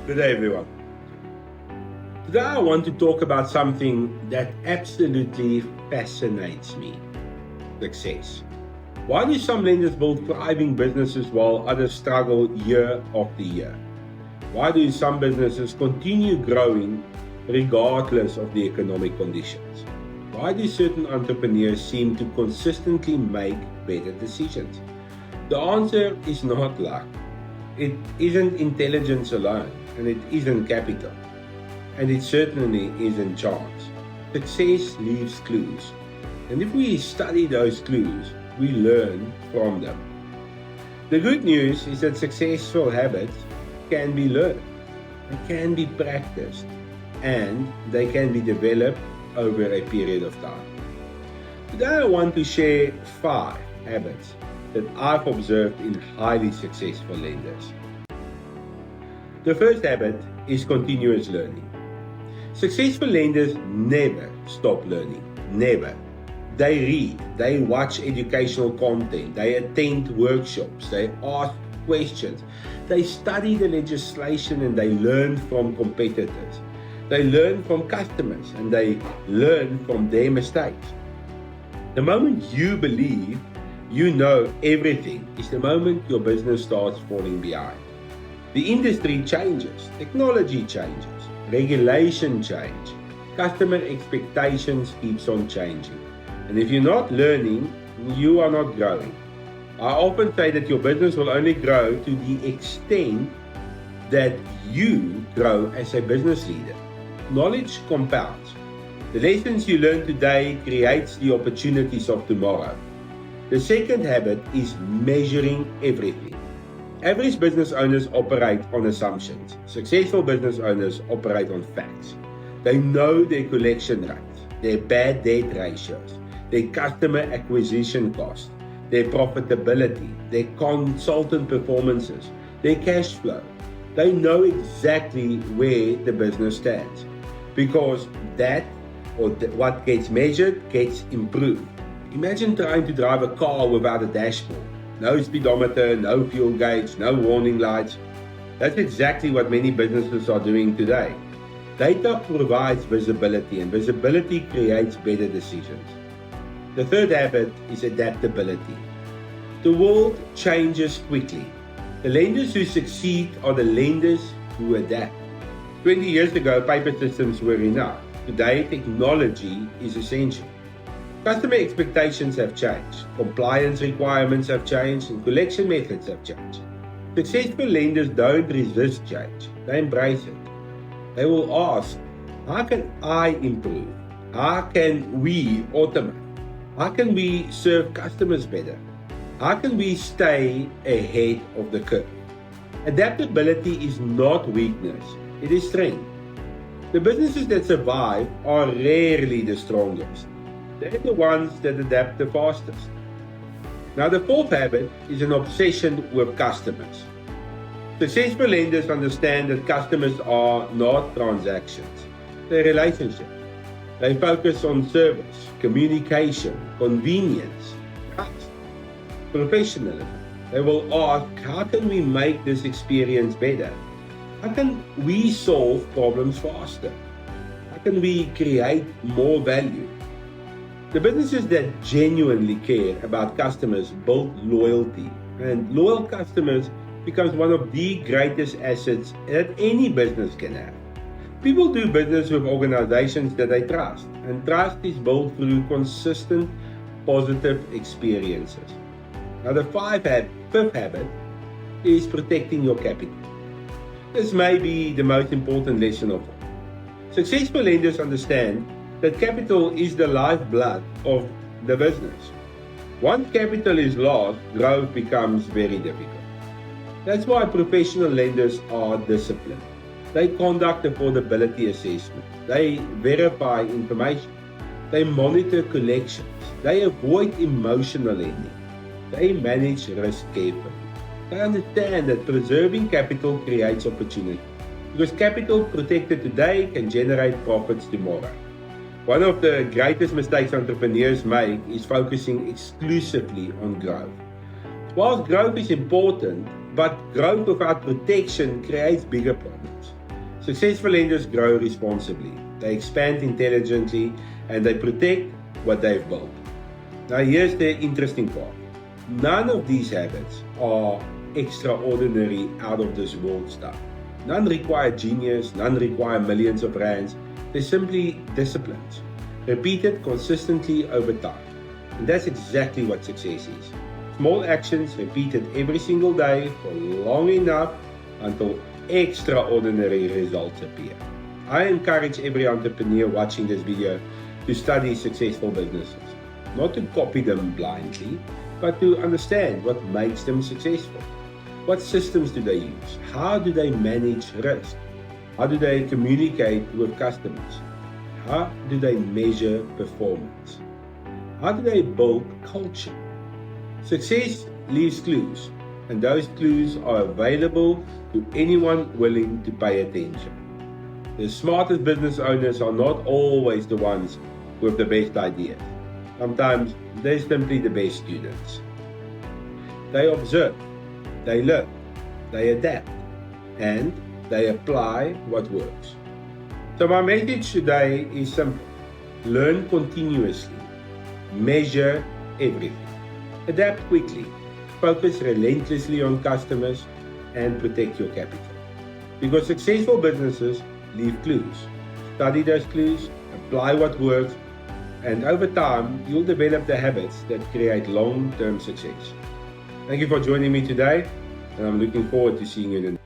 Good day, everyone. Today I want to talk about something that absolutely fascinates me: success. Why do some lenders build thriving businesses while others struggle year after year? Why do some businesses continue growing regardless of the economic conditions? Why do certain entrepreneurs seem to consistently make better decisions? The answer is not luck. It isn't intelligence alone, and it isn't capital. And it certainly isn't chance. Success leaves clues. And if we study those clues, we learn from them. The good news is that successful habits can be learned, they can be practiced, and they can be developed over a period of time. Today I want to share 5 habits that I've observed in highly successful lenders. The first habit is continuous learning. Successful lenders never stop learning, never. They read, they watch educational content, they attend workshops, they ask questions, they study the legislation, and they learn from competitors. They learn from customers, and they learn from their mistakes. The moment you believe you know everything is the moment your business starts falling behind. The industry changes, technology changes, regulation change, customer expectations keeps on changing. And if you're not learning, you are not growing. I often say that your business will only grow to the extent that you grow as a business leader. Knowledge compounds. The lessons you learn today creates the opportunities of tomorrow. The second habit is measuring everything. Average business owners operate on assumptions. Successful business owners operate on facts. They know their collection rates, their bad debt ratios, their customer acquisition costs, their profitability, their consultant performances, their cash flow. They know exactly where the business stands, because what gets measured gets improved. Imagine trying to drive a car without a dashboard. No speedometer, no fuel gauge, no warning lights. That's exactly what many businesses are doing today. Data provides visibility, and visibility creates better decisions. The third habit is adaptability. The world changes quickly. The lenders who succeed are the lenders who adapt. 20 years ago, paper systems were enough. Today, technology is essential. Customer expectations have changed, compliance requirements have changed, and collection methods have changed. Successful lenders don't resist change, they embrace it. They will ask, how can I improve? How can we automate? How can we serve customers better? How can we stay ahead of the curve? Adaptability is not weakness, it is strength. The businesses that survive are rarely the strongest. They're the ones that adapt the fastest. Now, the fourth habit is an obsession with customers. Successful lenders understand that customers are not transactions, they're relationships. They focus on service, communication, convenience, trust, professionalism. They will ask, how can we make this experience better? How can we solve problems faster? How can we create more value? The businesses that genuinely care about customers build loyalty, and loyal customers becomes one of the greatest assets that any business can have. People do business with organizations that they trust, and trust is built through consistent, positive experiences. Now, the fifth habit is protecting your capital. This may be the most important lesson of all. Successful lenders understand that capital is the lifeblood of the business. Once capital is lost, growth becomes very difficult. That's why professional lenders are disciplined. They conduct affordability assessments. They verify information. They monitor collections. They avoid emotional lending. They manage risk carefully. They understand that preserving capital creates opportunity, because capital protected today can generate profits tomorrow. One of the greatest mistakes entrepreneurs make is focusing exclusively on growth. Whilst growth is important, but growth without protection creates bigger problems. Successful lenders grow responsibly, they expand intelligently, and they protect what they've built. Now here's the interesting part. None of these habits are extraordinary, out of this world stuff. None require genius, none require millions of rands. They're simply disciplines, repeated consistently over time. And that's exactly what success is. Small actions repeated every single day for long enough until extraordinary results appear. I encourage every entrepreneur watching this video to study successful businesses, not to copy them blindly, but to understand what makes them successful. What systems do they use? How do they manage risk? How do they communicate with customers? How do they measure performance? How do they build culture? Success leaves clues, and those clues are available to anyone willing to pay attention. The smartest business owners are not always the ones with the best ideas. Sometimes they're simply the best students. They observe, they learn, they adapt, and they apply what works. So my message today is simple. Learn continuously, measure everything, adapt quickly, focus relentlessly on customers, and protect your capital. Because successful businesses leave clues. Study those clues, apply what works, and over time, you'll develop the habits that create long-term success. Thank you for joining me today, and I'm looking forward to seeing you in the